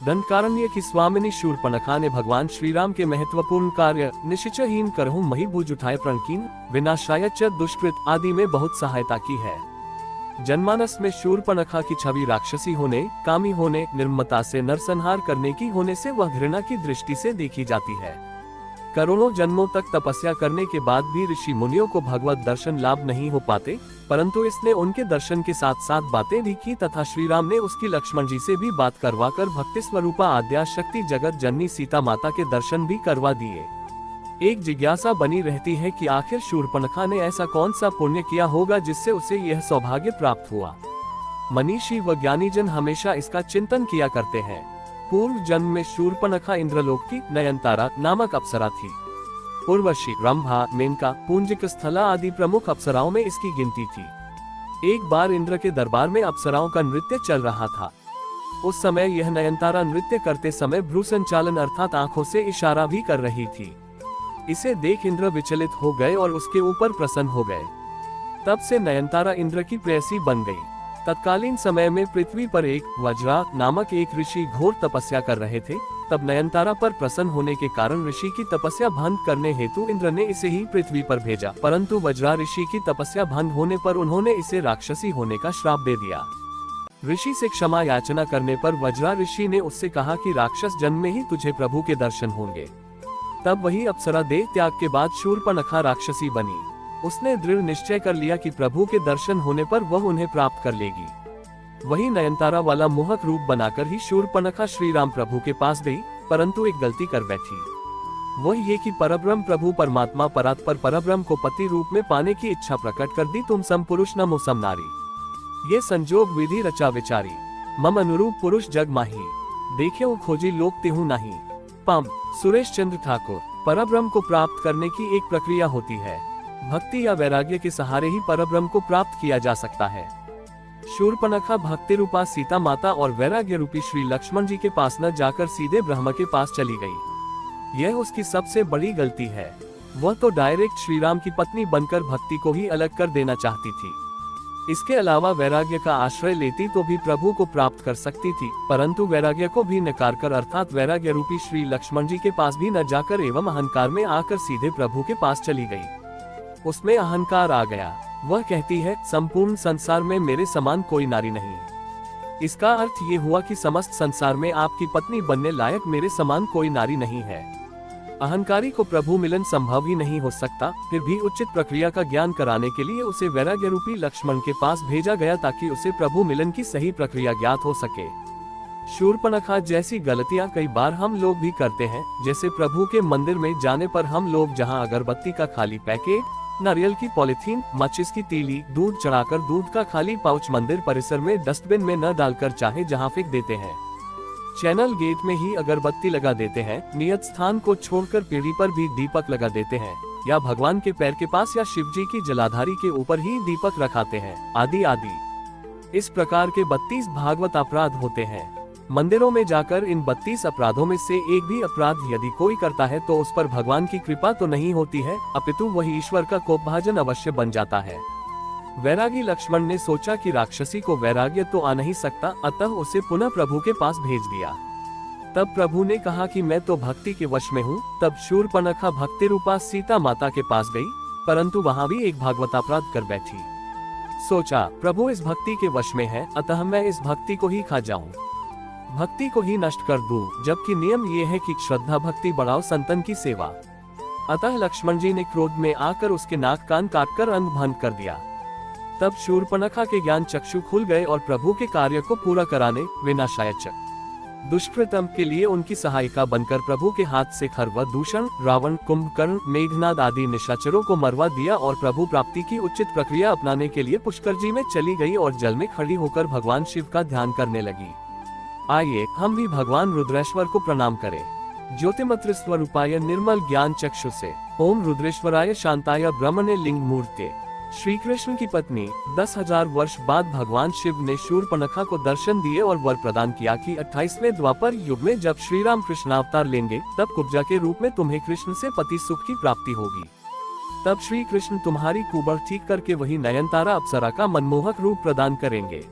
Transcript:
दंडकारण्य की स्वामिनी शूर्पणखा ने भगवान श्री राम के महत्वपूर्ण कार्य निश्चयहीन करहु मही भुज उठाए प्रणकीन विनाशाय च दुष्कृत आदि में बहुत सहायता की है। जनमानस में शूर्पणखा की छवि राक्षसी होने, कामी होने, निर्ममता से नरसंहार करने की होने से वह घृणा की दृष्टि से देखी जाती है। करोड़ों जन्मों तक तपस्या करने के बाद भी ऋषि मुनियों को भगवत दर्शन लाभ नहीं हो पाते, परंतु इसने उनके दर्शन के साथ साथ बातें भी की तथा श्री राम ने उसकी लक्ष्मण जी से भी बात करवाकर भक्ति स्वरूपा आद्या शक्ति जगत जननी सीता माता के दर्शन भी करवा दिए। एक जिज्ञासा बनी रहती है कि आखिर शूर्पणखा ने ऐसा कौन सा पुण्य किया होगा जिससे उसे यह सौभाग्य प्राप्त हुआ। मनीषी व ज्ञानी जन हमेशा इसका चिंतन किया करते हैं। पूर्व जन्म में शूर्पणखा इंद्रलोक की नयनतारा नामक अप्सरा थी। उर्वशी, रंभा, मेनका, पूंजिक स्थला आदि प्रमुख अप्सराओं में इसकी गिनती थी। एक बार इंद्र के दरबार में अप्सराओं का नृत्य चल रहा था। उस समय यह नयनतारा नृत्य करते समय भ्रू संचालन अर्थात आंखों से इशारा भी कर रही थी। इसे देख इंद्र विचलित हो गए और उसके ऊपर प्रसन्न हो गए। तब से नयनतारा इंद्र की प्रेयसी बन गई। तत्कालीन समय में पृथ्वी पर एक वज्रा नामक एक ऋषि घोर तपस्या कर रहे थे। तब नयनतारा पर प्रसन्न होने के कारण ऋषि की तपस्या भंग करने हेतु इंद्र ने इसे ही पृथ्वी पर भेजा, परंतु वज्रा ऋषि की तपस्या भंग होने पर उन्होंने इसे राक्षसी होने का श्राप दे दिया। ऋषि से क्षमा याचना करने पर वज्रा ऋषि ने उससे कहा कि राक्षस जन्म में ही तुझे प्रभु के दर्शन होंगे। तब वही अप्सरा देह त्याग के बाद शूर्पणखा राक्षसी बनी। उसने दृढ़ निश्चय कर लिया कि प्रभु के दर्शन होने पर वह उन्हें प्राप्त कर लेगी। वही नयनतारा वाला मोहक रूप बनाकर ही शूर्पणखा श्री राम प्रभु के पास गई, परंतु एक गलती कर बैठी। वह ये कि परब्रह्म प्रभु परमात्मा परात्पर परब्रह्म को पति रूप में पाने की इच्छा प्रकट कर दी। तुम सम पुरुष नमो सम नारी, ये संजोग विधि रचा विचारी, मम अनुरूप पुरुष जग माही, देखे खोजी लोक तेहु नहीं। पम सुरेश चंद्र ठाकुर। परब्रह्म को प्राप्त करने की एक प्रक्रिया होती है। भक्ति या वैराग्य के सहारे ही परब्रह्म को प्राप्त किया जा सकता है। शूर्पणखा भक्ति रूपा सीता माता और वैराग्य रूपी श्री लक्ष्मण जी के पास न जाकर सीधे ब्रह्म के पास चली गई। यह उसकी सबसे बड़ी गलती है। वह तो डायरेक्ट श्री राम की पत्नी बनकर भक्ति को ही अलग कर देना चाहती थी। इसके अलावा वैराग्य का आश्रय लेती तो भी प्रभु को प्राप्त कर सकती थी, परंतु वैराग्य को भी नकार कर अर्थात वैराग्य रूपी श्री लक्ष्मण जी के पास भी न जाकर एवं अहंकार में आकर सीधे प्रभु के पास चली गई। उसमें अहंकार आ गया। वह कहती है, संपूर्ण संसार में मेरे समान कोई नारी नहीं। इसका अर्थ ये हुआ कि समस्त संसार में आपकी पत्नी बनने लायक मेरे समान कोई नारी नहीं है। अहंकारी को प्रभु मिलन संभव ही नहीं हो सकता। फिर भी उचित प्रक्रिया का ज्ञान कराने के लिए उसे वैराग्य रूपी लक्ष्मण के पास भेजा गया ताकि उसे प्रभु मिलन की सही प्रक्रिया ज्ञात हो सके। शूर्पणखा जैसी गलतियां कई बार हम लोग भी करते हैं। जैसे प्रभु के मंदिर में जाने पर हम लोग जहां अगरबत्ती का खाली पैकेट, नारियल की पॉलिथीन, माचिस की तीली, दूध चढ़ाकर दूध का खाली पाउच मंदिर परिसर में डस्टबिन में न डालकर चाहे जहां फेंक देते हैं। चैनल गेट में ही अगरबत्ती लगा देते हैं। नियत स्थान को छोड़कर पीढ़ी पर भी दीपक लगा देते हैं, या भगवान के पैर के पास या शिव जी की जलाधारी के ऊपर ही दीपक रखाते हैं, आदि आदि। इस प्रकार के 32 भागवत अपराध होते हैं। मंदिरों में जाकर इन 32 अपराधों में से एक भी अपराध यदि कोई करता है तो उस पर भगवान की कृपा तो नहीं होती है, अपितु वही ईश्वर का कोपभाजन अवश्य बन जाता है। वैरागी लक्ष्मण ने सोचा कि राक्षसी को वैराग्य तो आ नहीं सकता, अतः उसे पुनः प्रभु के पास भेज दिया। तब प्रभु ने कहा कि मैं तो भक्ति के वश में हूँ। तब शूर्पणखा भक्ति रूपा सीता माता के पास गई, परंतु वहाँ भी एक भागवतापराध कर बैठी। सोचा, प्रभु इस भक्ति के वश में है, अतः मैं इस भक्ति को ही खा जाऊं, भक्ति को ही नष्ट कर दूं, जबकि नियम ये है कि श्रद्धा भक्ति बढ़ाओ संतन की सेवा। अतः लक्ष्मण जी ने क्रोध में आकर उसके नाक कान काटकर अंग भंग कर दिया। तब शूर्पणखा के ज्ञान चक्षु खुल गए और प्रभु के कार्य को पूरा कराने विनाशाय च दुष्कृतम के लिए उनकी सहायिका बनकर प्रभु के हाथ से खरवा, दूषण, रावण, कुंभकर्ण, मेघनाद आदि निशाचरों को मरवा दिया और प्रभु प्राप्ति की उचित प्रक्रिया अपनाने के लिए पुष्कर जी में चली गई और जल में खड़ी होकर भगवान शिव का ध्यान करने लगी। आइए हम भी भगवान रुद्रेश्वर को प्रणाम करें। ज्योतिमत्र स्वरूपाय निर्मल ज्ञान चक्षु से ओम रुद्रेश्वराय शांताय ब्रह्मणे लिंग मूर्ते। श्री कृष्ण की पत्नी 10,000 वर्ष बाद भगवान शिव ने शूर्पणखा को दर्शन दिए और वर प्रदान किया कि 28वें द्वापर युग में जब श्री राम कृष्ण अवतार लेंगे तब कुब्जा के रूप में तुम्हें कृष्ण से पति सुख की प्राप्ति होगी। तब श्री कृष्ण तुम्हारी कुबड़ ठीक करके वही नयनतारा अप्सरा का मनमोहक रूप प्रदान करेंगे।